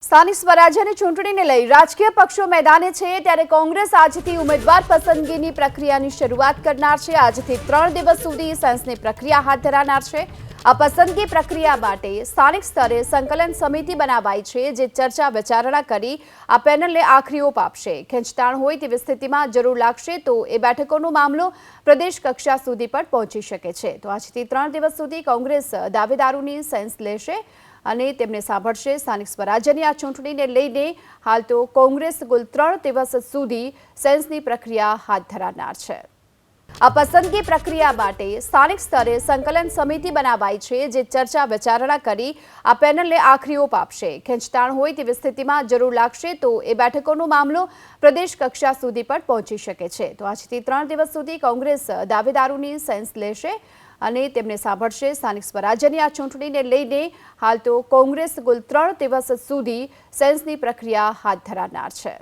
સ્થાનિક સ્વરાજ્યની ચૂંટણીને લઈ રાજકીય પક્ષો મેદાને છે ત્યારે કોંગ્રેસ આજથી ઉમેદવાર પસંદગીની પ્રક્રિયાની શરૂઆત કરનાર છે। આજથી 3 દિવસ સુધી સેન્સની પ્રક્રિયા હાથ ધરાનાર છે। આ પસંદગી પ્રક્રિયા માટે સ્થાનિક સ્તરે સંકલન સમિતિ બનાવાઈ છે જે ચર્ચા વિચારણા કરી આ પેનલને આખરી ઓપ આપશે। ખેંચતાણ હોય તેવી સ્થિતિમાં જરૂર લાગશે તો એ બેઠકોનો મામલો પ્રદેશ કક્ષા સુધી પણ પહોંચી શકે છે। તો આજથી 3 દિવસ સુધી કોંગ્રેસ દાવેદારોની સેન્સ લેશે અને તેમને સાંભળશે। સ્થાનિક સ્વરાજ્યની આ ચૂંટણીને લઈને હાલ તો કોંગ્રેસ કુલ 3 દિવસ સુધી સેન્સની પ્રક્રિયા હાથ ધરાનાર છે। આ પસંદગી પ્રક્રિયા માટે સ્થાનિક સ્તરે સંકલન સમિતિ બનાવાઈ છે જે ચર્ચા વિચારણા કરી આ પેનલને આખરી ઓપ આપશે। ખેંચતાણ હોય તેવી સ્થિતિમાં જરૂર લાગશે તો એ બેઠકોનો મામલો પ્રદેશ કક્ષા સુધી પણ પહોંચી શકે છે। તો આજથી 3 દિવસ સુધી કોંગ્રેસ દાવેદારોની સેન્સ લેશે અને તેમને સાંભળશે। સ્થાનિક સ્વરાજ્યની આ ચૂંટણીને લઈને હાલ તો કોંગ્રેસ કુલ 3 દિવસ સુધી સેન્સની પ્રક્રિયા હાથ ધરાનાર છે।